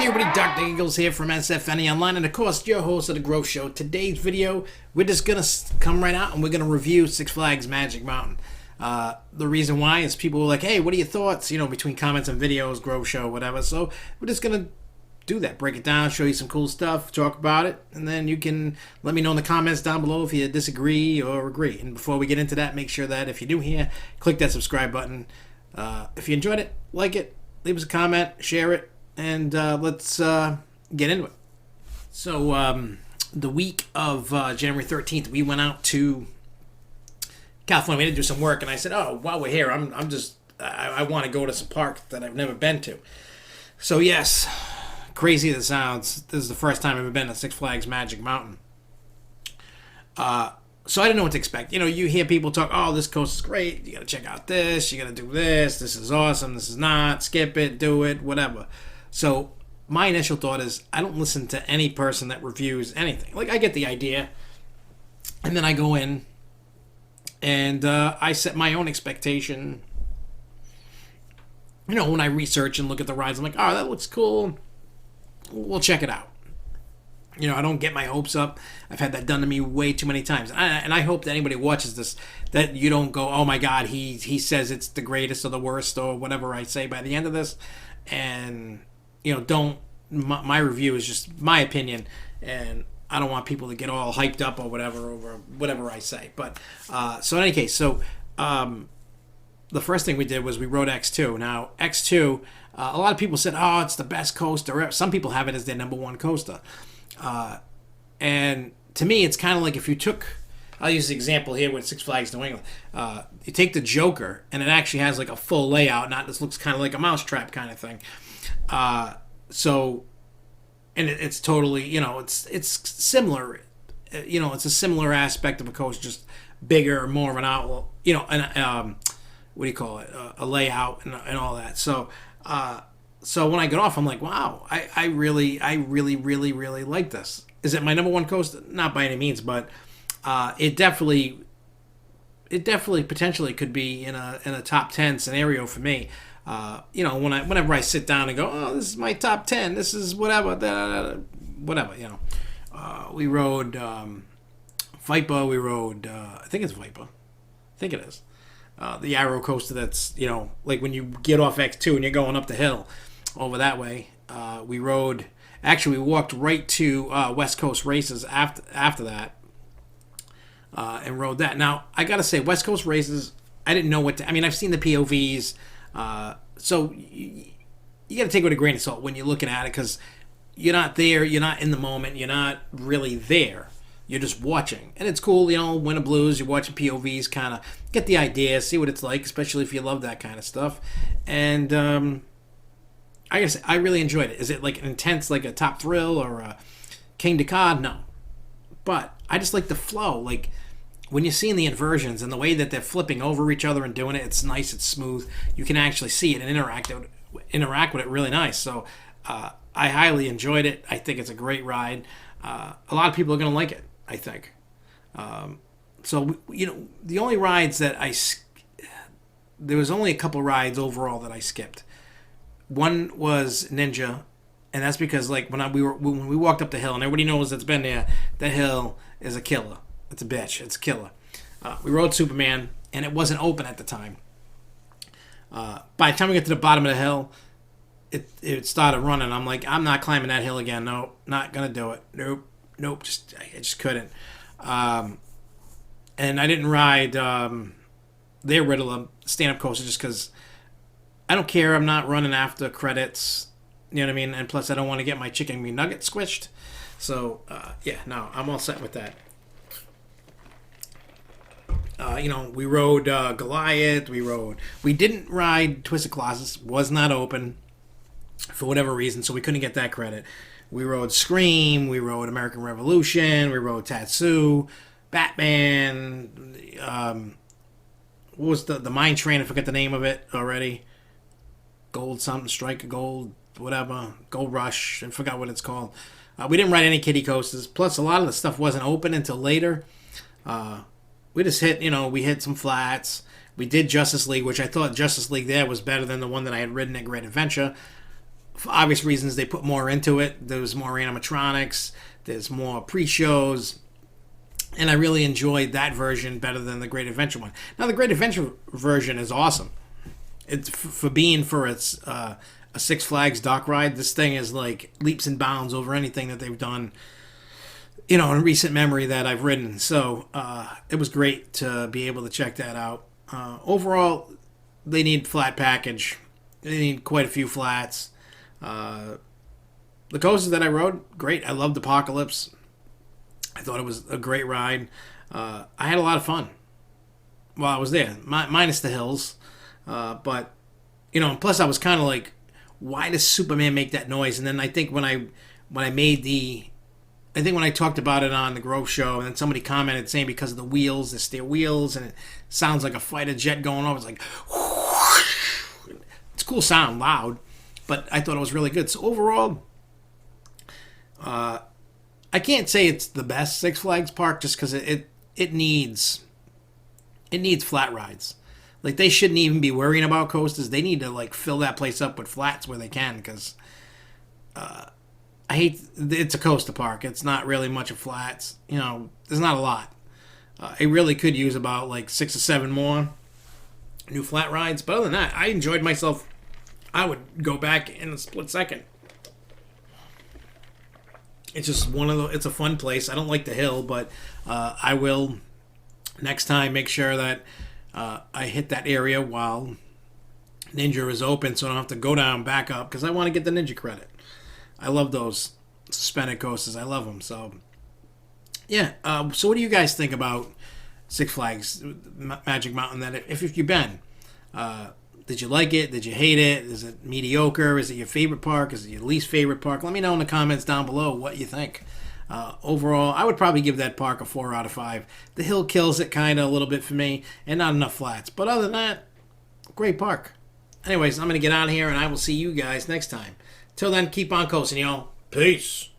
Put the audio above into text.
Hey everybody, Dr. Eagles here from SFNEOnline, and of course, your host of The Growth Show. Today's video, we're just going to come right out and we're going to review Six Flags Magic Mountain. The reason why is people were like, hey, what are your thoughts, between comments and videos, Growth Show, whatever. So we're just going to do that, break it down, show you some cool stuff, talk about it, and then you can let me know in the comments down below if you disagree or agree. And before we get into that, make sure that if you're new here, click that subscribe button. If you enjoyed it, like it, leave us a comment, share it, and let's get into it. So the week of January 13th, we went out to California. We had to do some work, and I said, oh, while we're here, I want to go to some park that I've never been to. So yes, crazy as it sounds, this is the first time I've ever been to Six Flags Magic Mountain. So I didn't know what to expect. You hear people talk, oh, this coast is great, you gotta check out this, you gotta do this is awesome, this is not, skip it, do it, whatever. So my initial thought is, I don't listen to any person that reviews anything. Like, I get the idea, and then I go in, and I set my own expectation. When I research and look at the rides, I'm like, oh, that looks cool, we'll check it out. I don't get my hopes up. I've had that done to me way too many times. And I hope that anybody watches this, that you don't go, oh my God, he says it's the greatest or the worst or whatever I say by the end of this. And, my review is just my opinion. And I don't want people to get all hyped up or whatever over whatever I say. But, so in any case, the first thing we did was we rode X2. Now, X2, a lot of people said, oh, it's the best coaster. Some people have it as their number one coaster. And to me, it's kind of like if you took, I'll use the example here with Six Flags New England. You take the Joker, and it actually has like a full layout, not this looks kind of like a mousetrap kind of thing. And it's totally, it's similar. It's a similar aspect of a coaster, just bigger, more of an outlet, and what do you call it? A layout and all that. So when I got off, I'm like, wow, I really like this. Is it my number one coaster? Not by any means, but it definitely potentially could be in a top 10 scenario for me. Whenever I sit down and go, oh, this is my top 10, this is whatever, whatever. We rode Viper. We rode, I think it's Viper. I think it is. The Arrow coaster that's, like when you get off X2 and you're going up the hill over that way. We walked right to West Coast Races after that and rode that. Now, I got to say, West Coast Races, I didn't know I've seen the POVs, so you got to take it with a grain of salt when you're looking at it, because you're not there, you're not in the moment, you're not really there. You're just watching. And it's cool, Winter Blues, you're watching POVs, kind of get the idea, see what it's like, especially if you love that kind of stuff. And I guess I really enjoyed it. Is it like intense, like a Top Thrill or a King to Cod? No. But I just like the flow. Like, when you're seeing the inversions and the way that they're flipping over each other and doing it, it's nice, it's smooth. You can actually see it and interact with it really nice. So I highly enjoyed it. I think it's a great ride. A lot of people are going to like it, I think. The only rides that there was only a couple rides overall that I skipped. One was Ninja, and that's because when we walked up the hill, and everybody knows that's been there, that hill is a killer. It's a bitch. It's a killer. We rode Superman, and it wasn't open at the time. By the time we get to the bottom of the hill, it started running. I'm like, I'm not climbing that hill again. No, not gonna do it. Nope. I just couldn't. And I didn't ride their Riddler stand-up coaster just because I don't care. I'm not running after credits. You know what I mean? And plus, I don't want to get my chicken nugget squished. So, I'm all set with that. We rode Goliath. We didn't ride Twisted Colossus. Was not open for whatever reason, so we couldn't get that credit. We rode Scream. We rode American Revolution. We rode Tatsu, Batman. What was the Mine Train? I forget the name of it already. Gold something, Strike Gold, whatever. Gold Rush. I forgot what it's called. We didn't ride any kiddie coasters. Plus, a lot of the stuff wasn't open until later. We just hit some flats. We did Justice League, which I thought Justice League there was better than the one that I had ridden at Great Adventure. for obvious reasons, they put more into it. There's more animatronics. There's more pre-shows. And I really enjoyed that version better than the Great Adventure one. Now, the Great Adventure version is awesome. It's for being for its a Six Flags dock ride. This thing is like leaps and bounds over anything that they've done, in recent memory that I've ridden. So it was great to be able to check that out. Overall, they need flat package. They need quite a few flats. The coasters that I rode, great. I loved Apocalypse. I thought it was a great ride. I had a lot of fun while I was there, minus the hills. But, plus I was kind of like, why does Superman make that noise? And then I think when I talked about it on the Grove Show, and then somebody commented saying because of the wheels, the stair wheels, and it sounds like a fighter jet going over. It's like, whoosh. It's a cool sound, loud, but I thought it was really good. So overall, I can't say it's the best Six Flags park just because it needs flat rides. Like, they shouldn't even be worrying about coasters. They need to like fill that place up with flats where they can, because it's a coaster park. It's not really much of flats. There's not a lot. It really could use about like 6 or 7 more new flat rides. But other than that, I enjoyed myself. I would go back in a split second. It's just it's a fun place. I don't like the hill, but I will next time make sure that I hit that area while Ninja is open, so I don't have to go down, back up, because I want to get the Ninja credit. I love those suspended coasters. I love them. So, yeah. So what do you guys think about Six Flags Magic Mountain? That if you've been, did you like it? Did you hate it? Is it mediocre? Is it your favorite park? Is it your least favorite park? Let me know in the comments down below what you think. Overall, I would probably give that park a 4 out of 5. The hill kills it kind of a little bit for me, and not enough flats. But other than that, great park. Anyways, I'm going to get out of here, and I will see you guys next time. Till then, keep on coasting, y'all. Peace.